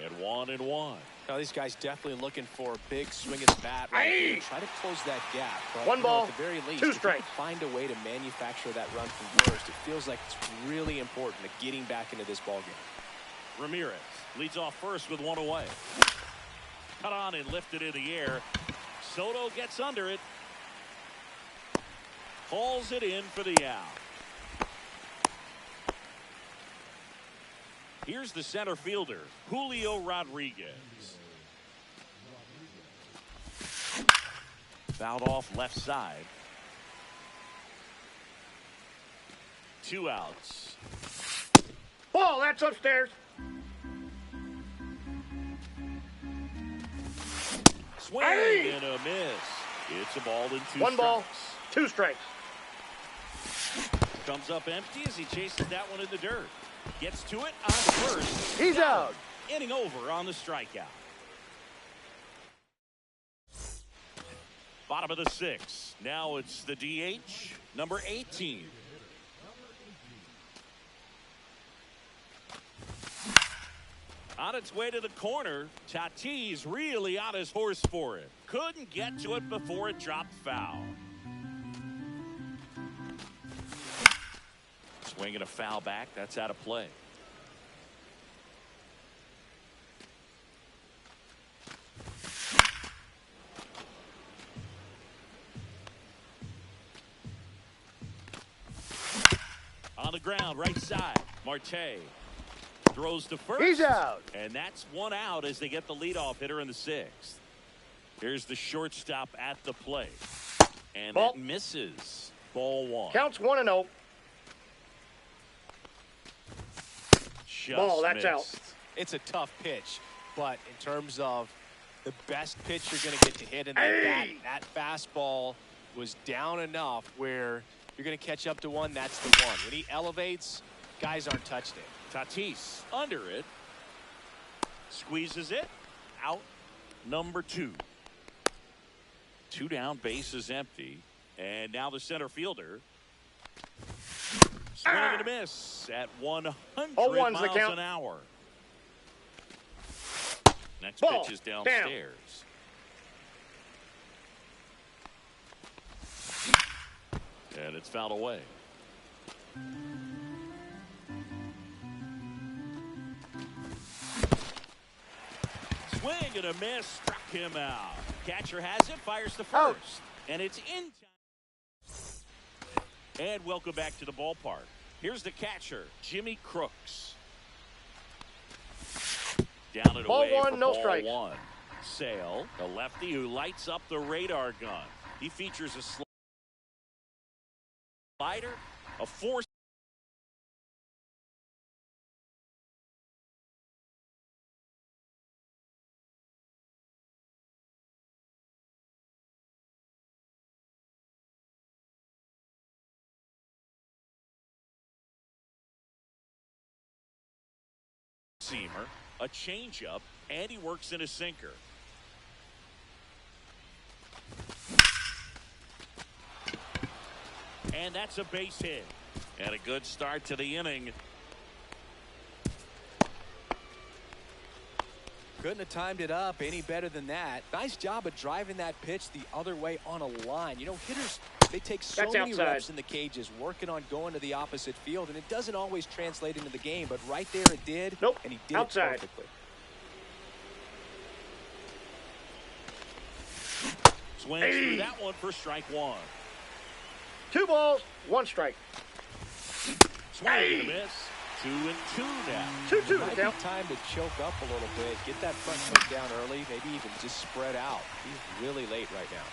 And 1-1. Now, these guys definitely looking for a big swing of the bat right here. Try to close that gap. But, 1 ball, at the very least, 2 if you strikes. can find a way to manufacture that run from first, it feels like it's really important to getting back into this ballgame. Ramirez leads off first with 1 away. Cut on and lifted in the air. Soto gets under it. Hauls it in for the out. Here's the center fielder, Julio Rodriguez. Fouled off left side. 2 outs. Ball, that's upstairs. Swing and a miss. It's a ball in 2 1 ball, strikes. 2 strikes. Comes up empty as he chases that one in the dirt. Gets to it on first. He's out. Inning over on the strikeout. Bottom of the 6th. Now it's the DH, number 18. On its way to the corner, Tatis really on his horse for it. Couldn't get to it before it dropped foul. Swinging a foul back. That's out of play. On the ground, right side. Marte throws to first. He's out. And that's one out as they get the leadoff hitter in the 6th. Here's the shortstop at the plate. And Ball. that misses. Ball 1. Counts 1-0. Just Ball, that's missed. out. It's a tough pitch, but in terms of the best pitch you're going to get to hit in that fastball was down enough where you're going to catch up to one. That's the one. When he elevates, guys aren't touching it. Tatis under it. Squeezes it. Out. Number 2. 2 down. Base is empty. And now the center fielder. Swing and a miss at 100 0-1's miles the count. an hour. Next Ball. pitch is downstairs. And it's fouled away. Swing and a miss. Struck him out. Catcher has it. Fires to first. Out. And it's in time. And welcome back to the ballpark. Here's the catcher, Jimmy Crooks. Down and Ball away 1, for no ball strikes. 1. Sale, the lefty who lights up the radar gun. He features a slider, a four. Seamer, a changeup, and he works in a sinker. And that's a base hit. And a good start to the inning. Couldn't have timed it up any better than that. Nice job of driving that pitch the other way on a line. You know, hitters, they take so That's many outside. reps in the cages working on going to the opposite field, and it doesn't always translate into the game, but right there it did. Nope. And he did Outside. it perfectly. Swings through that one for strike 1. 2 balls, 1 strike. Swing and a miss. 2-2 now. 2-2 Might the be count. time to choke up a little bit, get that front foot down early, maybe even just spread out. He's really late right now.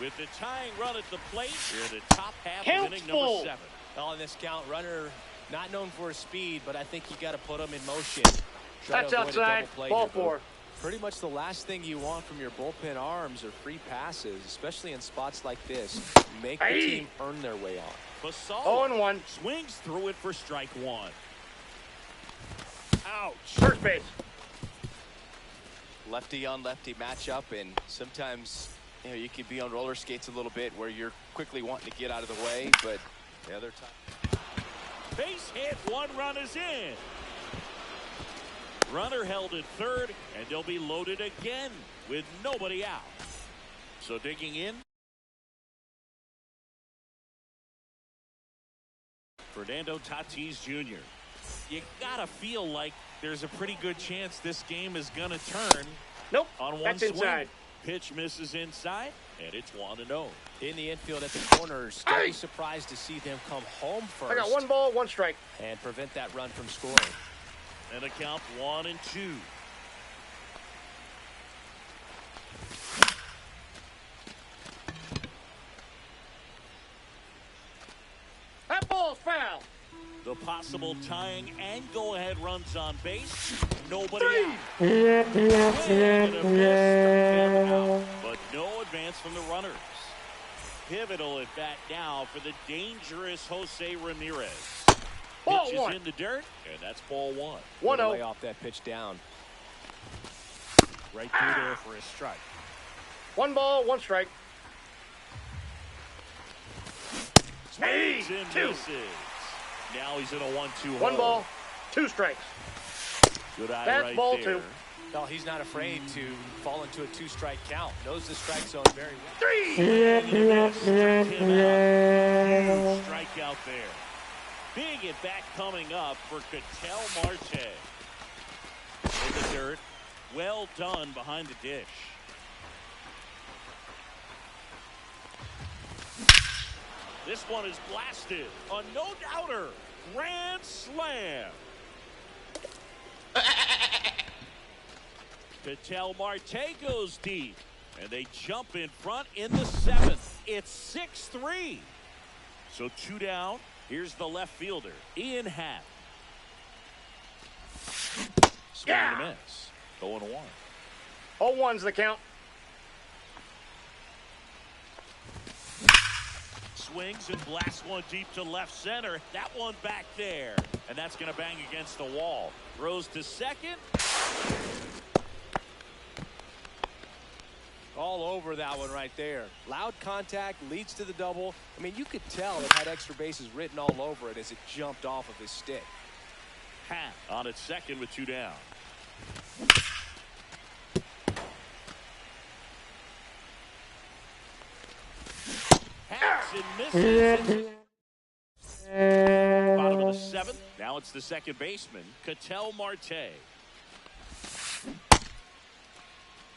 With the tying run at the plate, here in the top half Count's of inning number full. 7. Well, in this count, runner not known for his speed, but I think you got to put him in motion. Try That's to avoid a outside. double play Ball here, Boo. 4. Pretty much the last thing you want from your bullpen arms are free passes, especially in spots like this. Make the team earn their way on. Basallo 0-1. swings through it for strike 1. Ouch. First base. Lefty on lefty matchup, and sometimes you can be on roller skates a little bit where you're quickly wanting to get out of the way, but the other time. Base hit, 1 run is in. Runner held at third, and they'll be loaded again with nobody out. So digging in, Fernando Tatis Jr. You gotta feel like there's a pretty good chance this game is gonna turn. Nope. On one That's swing. inside. Pitch misses inside, and it's 1-0. In the infield at the corners, don't be surprised to see them come home first. I got 1 ball, 1 strike. And prevent that run from scoring. And a count 1-2. That ball's foul. The possible tying and go-ahead runs on base. Nobody 3. out. Swing and a miss, out, but no advance from the runners. Pivotal at bat now for the dangerous Jose Ramirez. Ball Pitch 1. is in the dirt, and that's ball 1. 1-0. Lay off that pitch down. Right through there for a strike. 1 ball, 1 strike. Swings and misses. Now he's in a 1-2 One hole. ball, 2 strikes. Good eye That's right ball there. 2. No, he's not afraid to fall into a 2-strike count. Knows the strike zone very well. 3. Huge strikeout there. Big at bat coming up for Ketel Marte. In the dirt. Well done behind the dish. This one is blasted. A no-doubter. Grand slam. Ketel Marte goes deep. And they jump in front in the 7th. It's 6-3. So 2 down. Here's the left fielder, Ian Happ. Swing and a miss. 0-1. 0-1's the count. Swings and blasts one deep to left center. That one back there. And that's going to bang against the wall. Throws to second. All over that one right there. Loud contact leads to the double. I mean, you could tell it had extra bases written all over it as it jumped off of his stick. Happ on its second with 2 down. Hacks and misses. Bottom of the 7th. Now it's the second baseman, Ketel Marte.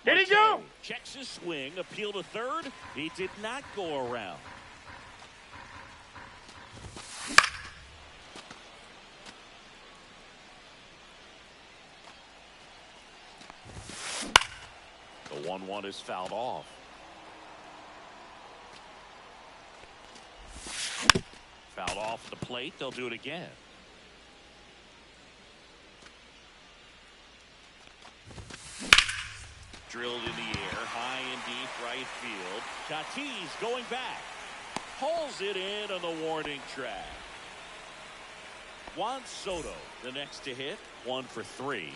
Did he go? Checks his swing, appeal to third. He did not go around. The 1-1 is fouled off. Fouled off the plate. They'll do it again. Drilled in the air, high and deep right field. Tatis going back. Pulls it in on the warning track. Juan Soto, the next to hit. 1 for 3.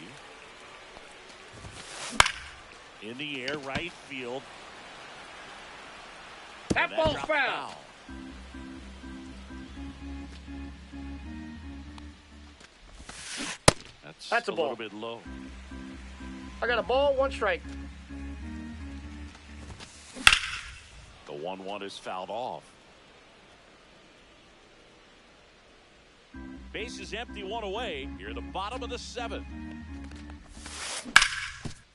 In the air, right field. That ball's foul. That's a ball. Little bit low. I got a ball, 1 strike. The 1-1 is fouled off. Base is empty, 1 away. Here, the bottom of the 7th.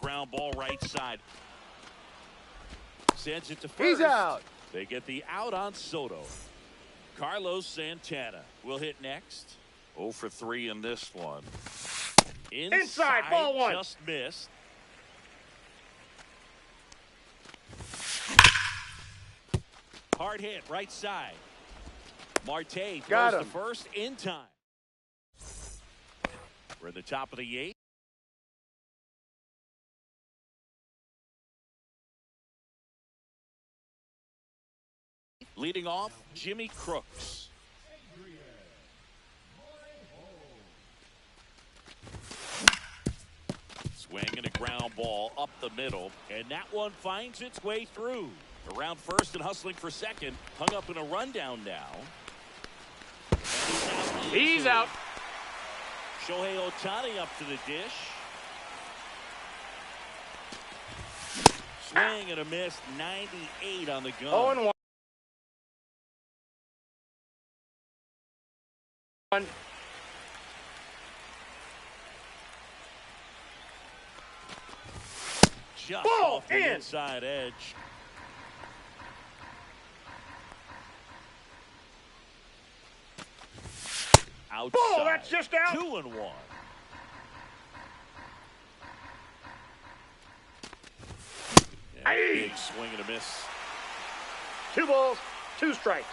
Ground ball right side. Sends it to first. He's out. They get the out on Soto. Carlos Santana will hit next. 0 for 3 in this one. Inside, ball 1. Just missed. Hard hit, right side. Marte throws the first in time. We're at the top of the 8th. Leading off, Jimmy Crooks. Swinging a ground ball up the middle, and that one finds its way through. Around first and hustling for second. Hung up in a rundown now. He's out. Shohei Ohtani up to the dish. Swing and a miss. 98 on the gun. 0-1. Just ball off the in. inside edge. Outside. Ball, that's just out. 2-1. Big swing and a miss. 2 balls, 2 strikes.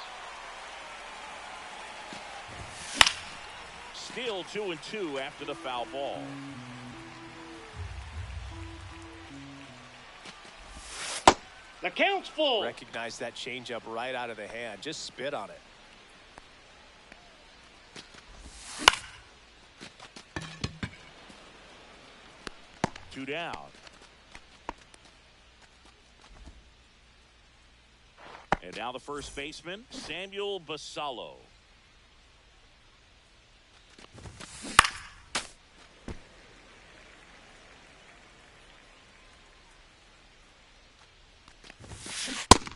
Still 2-2 after the foul ball. The count's full. Recognize that changeup right out of the hand. Just spit on it. Two down. And now the first baseman, Samuel Basallo.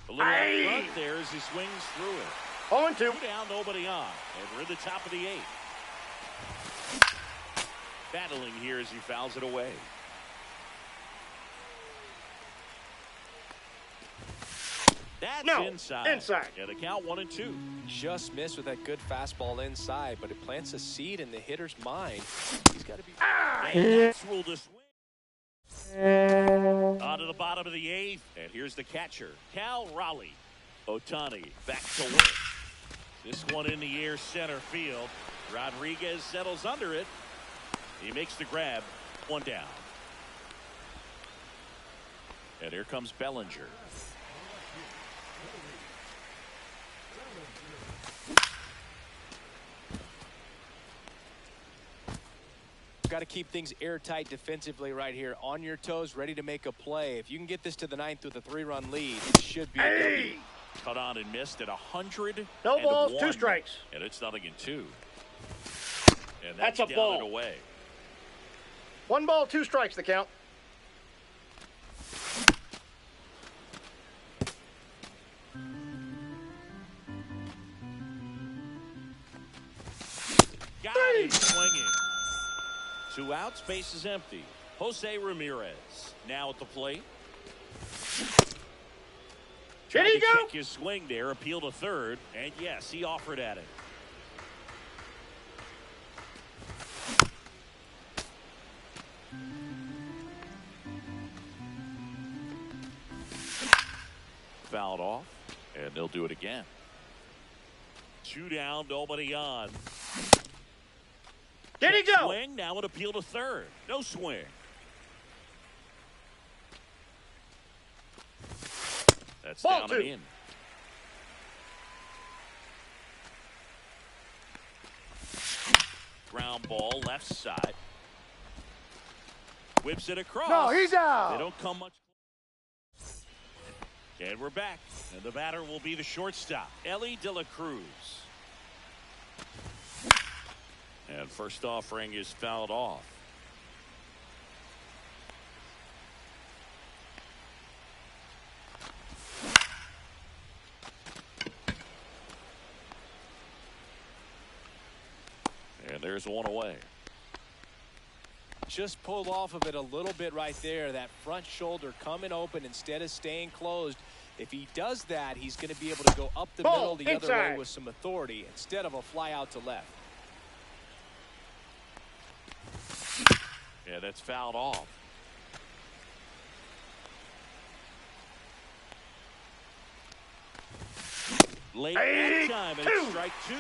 A little out front there as he swings through it. 0-2. Two down, nobody on. And we're in the top of the 8th. Battling here as he fouls it away. That's inside. Yeah, the count 1-2. Just missed with that good fastball inside, but it plants a seed in the hitter's mind. He's got to be. And that's ruled a swing. On to the bottom of the 8th. And here's the catcher, Cal Raleigh. Ohtani back to work. This one in the air center field. Rodriguez settles under it. He makes the grab. 1 down. And here comes Bellinger. Got to keep things airtight defensively right here. On your toes, ready to make a play. If you can get this to the 9th with a 3-run lead, it should be a W. Cut on and missed at 100. No balls, 2 strikes. And it's 0-2. And that's a down ball. And away. 1 ball, 2 strikes the count. Got him swinging. 2 outs, base is empty. Jose Ramirez now at the plate. Did he go? Check his swing there, appeal to third, and yes, he offered at it. Fouled off, and they'll do it again. 2 down, nobody on. Did he go? Swing, now an appeal to third. No swing. That's Ball down 2. and in. Ground ball, left side. Whips it across. No, he's out. They don't come much. And we're back. And the batter will be the shortstop, Elly De La Cruz. And first offering is fouled off. And there's 1 away. Just pulled off of it a little bit right there. That front shoulder coming open instead of staying closed. If he does that, he's going to be able to go up the middle the other way with some authority instead of a fly out to left. Yeah, that's fouled off. Late that time, and it's strike 2.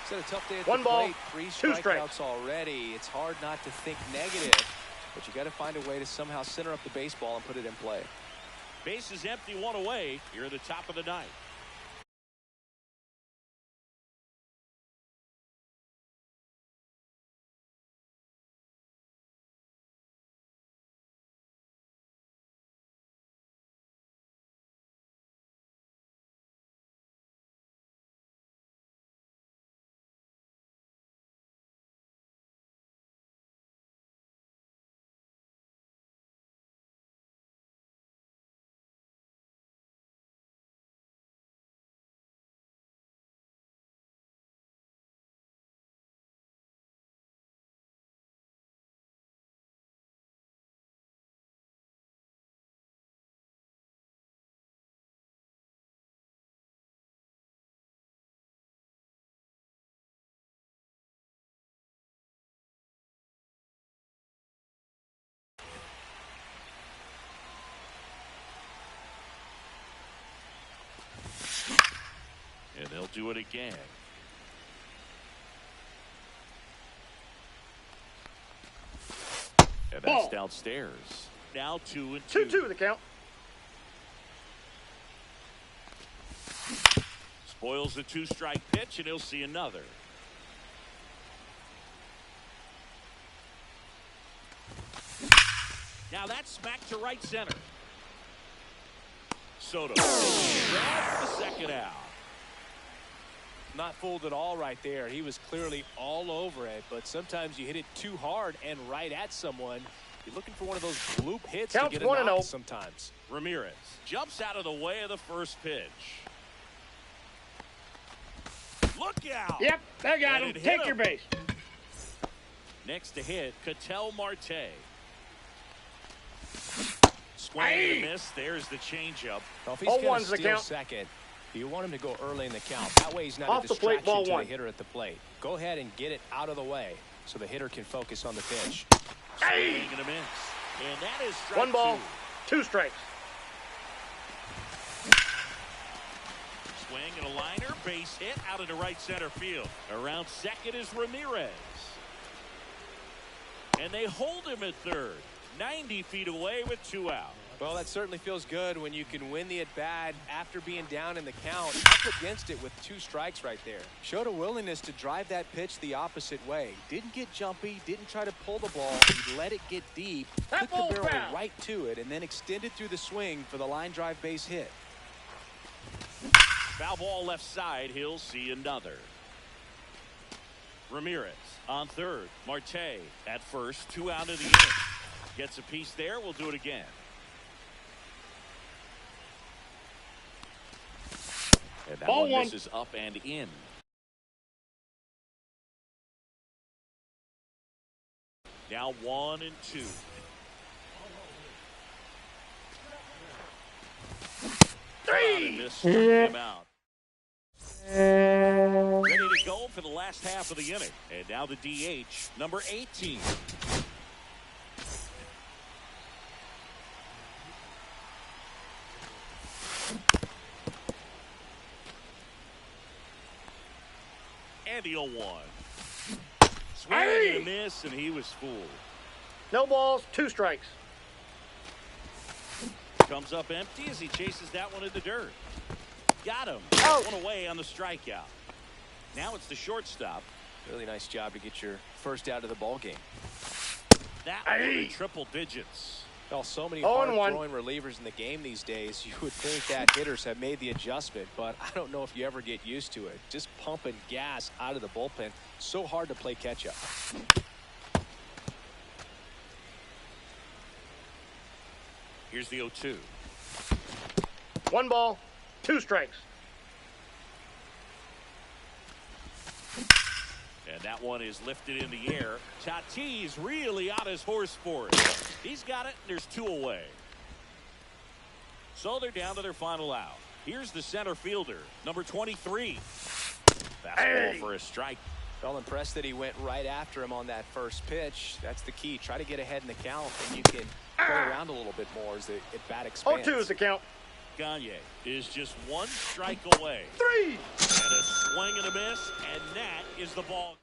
It's had a tough day at 1 the ball, plate. 3 2 strikes strikeouts already. It's hard not to think negative, but you got to find a way to somehow center up the baseball and put it in play. Base is empty, 1 away. Here at the top of the 9th. And they'll do it again. And that's downstairs. Now 2-2. 2-2 the count. Spoils the 2-strike pitch, and he'll see another. Now that's smacked to right center. Soto grabs the second out. Not fooled at all right there. He was clearly all over it, but sometimes you hit it too hard and right at someone. You're looking for one of those bloop hits to get a knock sometimes. Ramirez jumps out of the way of the first pitch. Look out. Yep, they got him. Take your base. Next to hit, Ketel Marte. Swing and a miss. There's the changeup. Well, if he's going to steal second, you want him to go early in the count. That way he's not a distraction to the hitter at the plate. Go ahead and get it out of the way so the hitter can focus on the pitch. Swing and a miss. And that is strike 1 ball, 2 strikes. Swing and a liner, base hit out into right center field. Around second is Ramirez. And they hold him at third. 90 feet away with 2 out. Well, that certainly feels good when you can win the at-bat after being down in the count. Up against it with 2 strikes right there. Showed a willingness to drive that pitch the opposite way. Didn't get jumpy, didn't try to pull the ball. He let it get deep, took the barrel right to it, and then extended through the swing for the line drive base hit. Foul ball left side. He'll see another. Ramirez on third. Marte at first. 2 out of the inning. Gets a piece there. We'll do it again. And that one misses up and in. Now 1 and 2. Him out. Ready to go for the last half of the inning. And now the DH, number 18. And the 0-1. Swing and a miss, and he was fooled. No balls, 2 strikes. Comes up empty as he chases that one in the dirt. Got him. One away on the strikeout. Now it's the shortstop. Really nice job to get your first out of the ball game. That one in triple digits. Well, so many hard-throwing relievers in the game these days. You would think that hitters have made the adjustment, but I don't know if you ever get used to it. Just pumping gas out of the bullpen. So hard to play catch-up. Here's the 0-2. 1 ball, 2 strikes. And that one is lifted in the air. Tatis really on his horse for it. He's got it. There's 2 away. So they're down to their final out. Here's the center fielder, number 23. Fastball for a strike. Well, impressed that he went right after him on that first pitch. That's the key. Try to get ahead in the count, and you can play around a little bit more as the at-bat expands. 0-2 is the count. Gagne is just 1 strike away. 3. And a swing and a miss, and that is the ball.